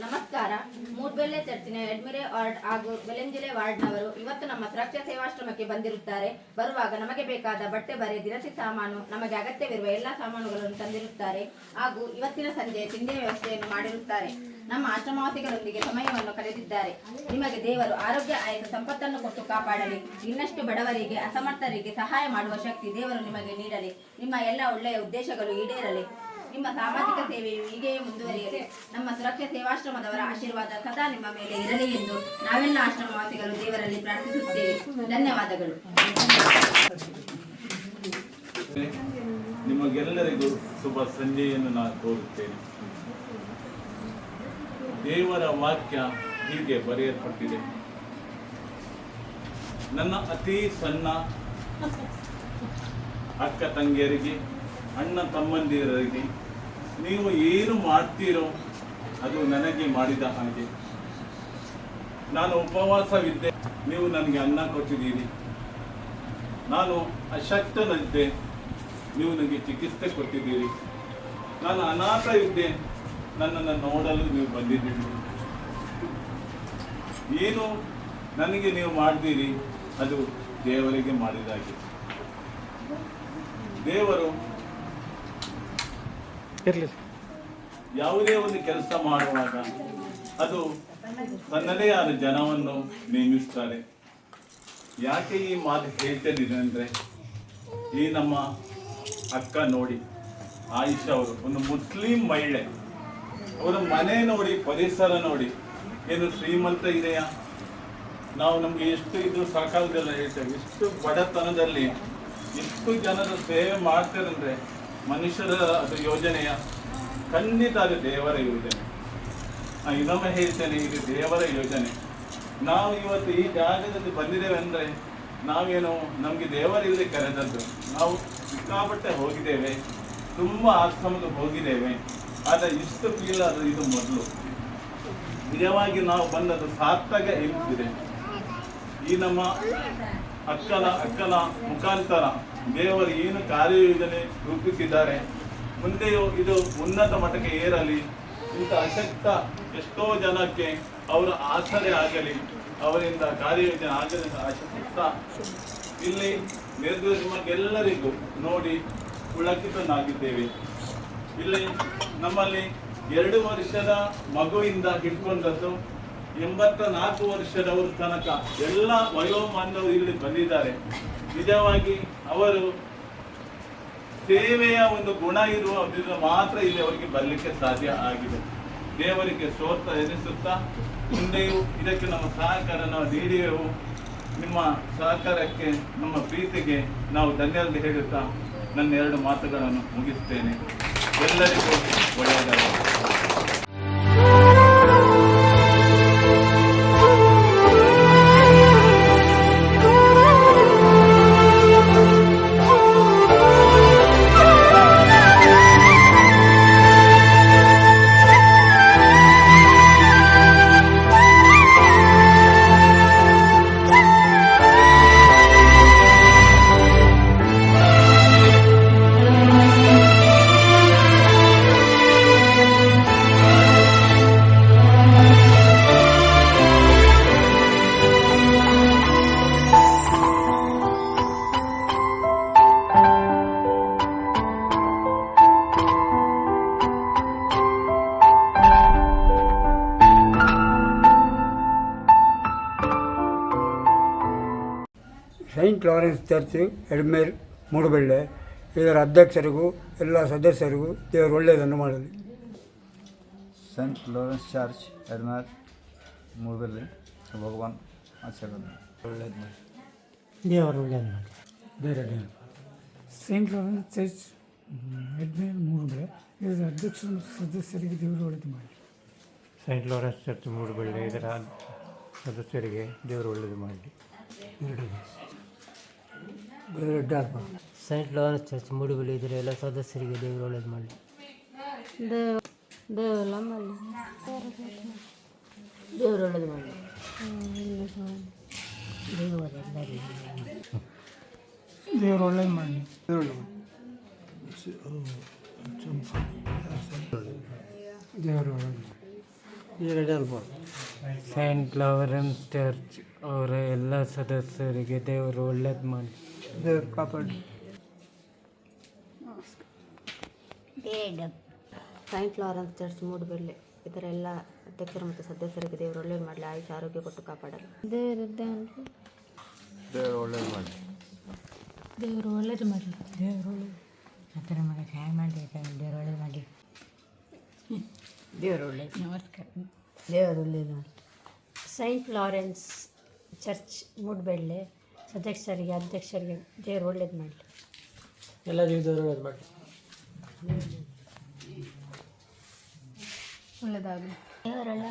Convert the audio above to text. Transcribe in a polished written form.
ನಮಸ್ಕಾರ. ಮೂಡ್ಬೆಳ್ಳೆ ಚರ್ಚಿನ ಎಡ್ಮಿರೆ ವಾರ್ಡ್ ಹಾಗೂ ಬೆಲೆಂಜಿಲೆ ವಾರ್ಡ್ನವರು ಇವತ್ತು ನಮ್ಮ ಸುರಕ್ಷಾ ಸೇವಾಶ್ರಮಕ್ಕೆ ಬಂದಿರುತ್ತಾರೆ. ಬರುವಾಗ ನಮಗೆ ಬೇಕಾದ ಬಟ್ಟೆ ಬರೆ ದಿನಸಿ ಸಾಮಾನು, ನಮಗೆ ಅಗತ್ಯವಿರುವ ಎಲ್ಲ ಸಾಮಾನುಗಳನ್ನು ತಂದಿರುತ್ತಾರೆ ಹಾಗೂ ಇವತ್ತಿನ ಸಂಜೆ ತಿಂಡಿಯ ವ್ಯವಸ್ಥೆಯನ್ನು ಮಾಡಿರುತ್ತಾರೆ. ನಮ್ಮ ಆಶ್ರಮವಾಸಿಗಳೊಂದಿಗೆ ಸಮಯವನ್ನು ಕಳೆದಿದ್ದಾರೆ. ನಿಮಗೆ ದೇವರು ಆರೋಗ್ಯ ಆಯತ ಸಂಪತ್ತನ್ನು ಕೊಟ್ಟು ಕಾಪಾಡಲಿ. ಇನ್ನಷ್ಟು ಬಡವರಿಗೆ, ಅಸಮರ್ಥರಿಗೆ ಸಹಾಯ ಮಾಡುವ ಶಕ್ತಿ ದೇವರು ನಿಮಗೆ ನೀಡಲಿ. ನಿಮ್ಮ ಎಲ್ಲ ಒಳ್ಳೆಯ ಉದ್ದೇಶಗಳು ಈಡೇರಲಿ. ನಿಮ್ಮ ಸಾಮಾಜಿಕ ಸೇವೆಯು ಹೀಗೆಯೇ ಮುಂದುವರಿಯಲಿ. ನಮ್ಮ ಸುರಕ್ಷಾ ಸೇವಾಶ್ರಮದವರ ಆಶೀರ್ವಾದ ಸದಾ ನಿಮ್ಮ ಮೇಲೆ ಇರಲಿ ಎಂದು ನಾವೆಲ್ಲ ಆಶ್ರಮವಾಸಿಗಳು ದೇವರಲ್ಲಿ ಪ್ರಾರ್ಥಿಸುತ್ತೇವೆ. ಧನ್ಯವಾದಗಳು. ನಿಮಗೆಲ್ಲರಿಗೂ ಶುಭ ಸಂಜೆಯನ್ನು ನಾನು ಕೋರುತ್ತೇನೆ. ದೇವರ ವಾಕ್ಯ ಹೀಗೆ ಬರೆಯಲ್ಪಟ್ಟಿದೆ. ನನ್ನ ಅತಿ ಸಣ್ಣ ಅಕ್ಕ ತಂಗಿಯರಿಗೆ, ಅಣ್ಣ ತಮ್ಮಂದಿರಿಗೆ ನೀವು ಏನು ಮಾಡ್ತೀರೋ ಅದು ನನಗೆ ಮಾಡಿದ ಹಾಗೆ. ನಾನು ಉಪವಾಸವಿದ್ದೆ, ನೀವು ನನಗೆ ಅನ್ನ ಕೊಟ್ಟಿದ್ದೀರಿ. ನಾನು ಅಶಕ್ತನಿದ್ದೆ, ನೀವು ನನಗೆ ಚಿಕಿತ್ಸೆ ಕೊಟ್ಟಿದ್ದೀರಿ. ನಾನು ಅನಾಥ ಇದ್ದೆ, ನನ್ನನ್ನು ನೋಡಲು ನೀವು ಬಂದಿದ್ದೀರಿ. ಏನು ನನಗೆ ನೀವು ಮಾಡಿದ್ದೀರಿ ಅದು ದೇವರಿಗೆ ಮಾಡಿದಾಗೆ. ದೇವರು ಯಾವುದೇ ಒಂದು ಕೆಲಸ ಮಾಡುವಾಗ ಅದು ತನ್ನದೇ ಆದ ಜನವನ್ನು ನೇಮಿಸ್ತಾರೆ. ಯಾಕೆ ಈ ಮಾತು ಹೇಳ್ತಿದ್ದೀನಿ ಅಂದರೆ, ಈ ನಮ್ಮ ಅಕ್ಕ ನೋಡಿ, ಆಯಿಷಾ ಅವರು ಒಂದು ಮುಸ್ಲಿಂ ಮಹಿಳೆ. ಅವರ ಮನೆ ನೋಡಿ, ಪರಿಸರ ನೋಡಿ, ಏನು ಶ್ರೀಮಂತ ಇದೆಯಾ? ನಾವು ನಮಗೆ ಎಷ್ಟು ಇದು ಸಾಕಾಗುವುದಿಲ್ಲ ಹೇಳ್ತೇವೆ. ಎಷ್ಟು ಬಡತನದಲ್ಲಿ ಎಷ್ಟು ಜನರ ಸೇವೆ ಮಾಡ್ತಾರಂದ್ರೆ ಮನುಷ್ಯರ ಅದು ಯೋಜನೆಯ? ಖಂಡಿತ ಅದು ದೇವರ ಯೋಜನೆ. ಇನ್ನೊಮ್ಮೆ ಹೇಳ್ತೇನೆ, ಇದು ದೇವರ ಯೋಜನೆ. ನಾವು ಇವತ್ತು ಈ ಜಾಗದಲ್ಲಿ ಬಂದಿದ್ದೇವೆ ಅಂದರೆ ನಾವೇನು ನಮಗೆ ದೇವರಿಲ್ಲದೆ ಕರೆದದ್ದು. ನಾವು ಸಿಕ್ಕಾಪಟ್ಟೆ ಹೋಗಿದ್ದೇವೆ, ತುಂಬ ಆಶ್ರಮಕ್ಕೆ ಹೋಗಿದ್ದೇವೆ, ಆದರೆ ಇಷ್ಟು ಫೀಲ್ ಅದು ಇದು ಮೊದಲು. ನಿಜವಾಗಿ ನಾವು ಬಂದದ್ದು ಸಾರ್ಥಕ ಎನಿಸಿದೆ. ಈ ನಮ್ಮ ಅಕ್ಕನ ಮುಖಾಂತರ ದೇವರು ಏನು ಕಾರ್ಯಯೋಜನೆ ರೂಪಿಸಿದ್ದಾರೆ, ಮುಂದೆಯೂ ಇದು ಉನ್ನತ ಮಟ್ಟಕ್ಕೆ ಏರಲಿ. ಇಂಥ ಅಶಕ್ತ ಎಷ್ಟೋ ಜನಕ್ಕೆ ಅವರ ಆಸರೆ ಆಗಲಿ, ಅವರಿಂದ ಕಾರ್ಯಯೋಜನೆ ಆಗಲಿ. ಅಶಕ್ತ ಇಲ್ಲಿ ನಿರ್ದೇಶಕರಿಗೆಲ್ಲರಿಗೂ ನೋಡಿ ಪುಳಕಿತನಾಗಿದ್ದೇವೆ. ಇಲ್ಲಿ ನಮ್ಮಲ್ಲಿ 2 ವರ್ಷದ ಮಗುವಿಂದ ಹಿಡ್ಕೊಂಡದ್ದು 84 ವರ್ಷದವರ ತನಕ ಎಲ್ಲ ವಯೋಮಾನವರು ಇಲ್ಲಿ ಬಂದಿದ್ದಾರೆ. ನಿಜವಾಗಿ ಅವರು ಸೇವೆಯ ಒಂದು ಗುಣ ಇರುವುದರಿಂದ ಮಾತ್ರ ಇಲ್ಲಿ ಅವರಿಗೆ ಬರಲಿಕ್ಕೆ ಸಾಧ್ಯ ಆಗಿದೆ. ದೇವರಿಗೆ ಸ್ತೋತ್ರ ಎನಿಸುತ್ತಾ, ಮುಂದೆಯೂ ಇದಕ್ಕೆ ನಮ್ಮ ಸಹಕಾರ ನಾವು ನೀಡಿದೆವು. ನಿಮ್ಮ ಸಹಕಾರಕ್ಕೆ, ನಮ್ಮ ಪ್ರೀತಿಗೆ ನಾವು ಧನ್ಯವಾದ ಹೇಳುತ್ತಾ ನನ್ನ 2 ಮಾತುಗಳನ್ನು ಮುಗಿಸ್ತೇನೆ. ಎಲ್ಲರಿಗೂ ಒಳ್ಳೆಯದಾಗಲಿ. ಸೈಂಟ್ ಲಾರೆನ್ಸ್ ಚರ್ಚ್ ಎಡ್ಮೇರ್ ಮೂಡುಬೆಳ್ಳೆ, ಇದರ ಅಧ್ಯಕ್ಷರಿಗೂ ಎಲ್ಲ ಸದಸ್ಯರಿಗೂ ದೇವರು ಒಳ್ಳೆಯದನ್ನು ಮಾಡಲಿ. ಸೈಂಟ್ ಲಾರೆನ್ಸ್ ಚರ್ಚ್ ಎಡ್ಮೇರ್ ಮೂಡುಬೆಳ್ಳೆ, ಭಗವಾನ್ ಆಶೀರ್ವಾದ ಒಳ್ಳೆಯದು ಮಾಡಿ, ದೇವರು ಒಳ್ಳೆಯದು ಮಾಡಿ. ಬೇರೆ ಸೈಂಟ್ ಲಾರೆನ್ಸ್ ಚರ್ಚ್ ಎಡ್ಮೇರ್ ಮೂಡುಬೆಳ್ಳೆ, ಇದರ ಅಧ್ಯಕ್ಷರು ಮತ್ತು ಸದಸ್ಯರಿಗೆ ದೇವರು ಒಳ್ಳೆಯದು ಮಾಡಿ. ಸೈಂಟ್ ಲಾರೆನ್ಸ್ ಚರ್ಚ್ ಮೂಡುಬೆಳ್ಳೆ, ಇದರ ಸದಸ್ಯರಿಗೆ ದೇವರು ಒಳ್ಳೆಯದು ಮಾಡಲಿ. ಸೈಂಟ್ ಲಾರೆನ್ಸ್ ಚರ್ಚ್ ಮೂಡುಬೆಳ್ಳೆ, ಇದರ ಎಲ್ಲ ಸದಸ್ಯರಿಗೆ ದೇವರು ಒಳ್ಳೆಯದು ಮಾಡಲಿ. ದೇವರು ಒಳ್ಳೆಯದು ಮಾಡಲಿ. ದೇವರು ಒಳ್ಳೆಯದು ಮಾಡಲಿ. ದೇವರು ಒಳ್ಳೆಯದು. ಸೈಂಟ್ ಲಾರೆನ್ಸ್ ಚರ್ಚ್ ಅವರ ಎಲ್ಲ ಸದಸ್ಯರಿಗೆ ದೇವರು ಒಳ್ಳೇದು ಮಾಡಿ ದೇವರು ಕಾಪಾಡಿ. ಸೈಂಟ್ ಲಾರೆನ್ಸ್ ಚರ್ಚ್ ಮೂಡುಬೆಳ್ಳೆ ಇದರ ಎಲ್ಲ ಅಧ್ಯಕ್ಷರು ಮತ್ತು ಸದಸ್ಯರಿಗೆ ದೇವರು ಒಳ್ಳೇದು ಮಾಡಲಿ, ಆಯುಷ ಆರೋಗ್ಯ ಕೊಟ್ಟು ಕಾಪಾಡಲಿ. ದೇವರು ಒಳ್ಳೇದು ಮಾಡಿ. ದೇವರು ಒಳ್ಳೇದು ಮಾಡಲಿ. ದೇವರು ಅದರ ಮಗ ಸಹಾಯ ಮಾಡಿ ದೇವರು ಒಳ್ಳೇದು ಮಾಡಿ. ದೇವರು ಒಳ್ಳೇದು. ನಮಸ್ಕಾರ. ದೇವರು ಒಳ್ಳೇದು ಮಾಡಲಿ. ಸೈಂಟ್ ಲಾರೆನ್ಸ್ ಚರ್ಚ್ ಮೂಡುಬೆಳ್ಳೆ ಸದಸ್ಯರಿಗೆ ಅಧ್ಯಕ್ಷರಿಗೆ ದೇವರು ಒಳ್ಳೇದು ಮಾಡಲಿ. ಎಲ್ಲ ದೇವರು ಒಳ್ಳೇದು ಮಾಡಿ. ಒಳ್ಳೆಯದಾಗಲಿ. ದೇವರು ಒಳ್ಳೆ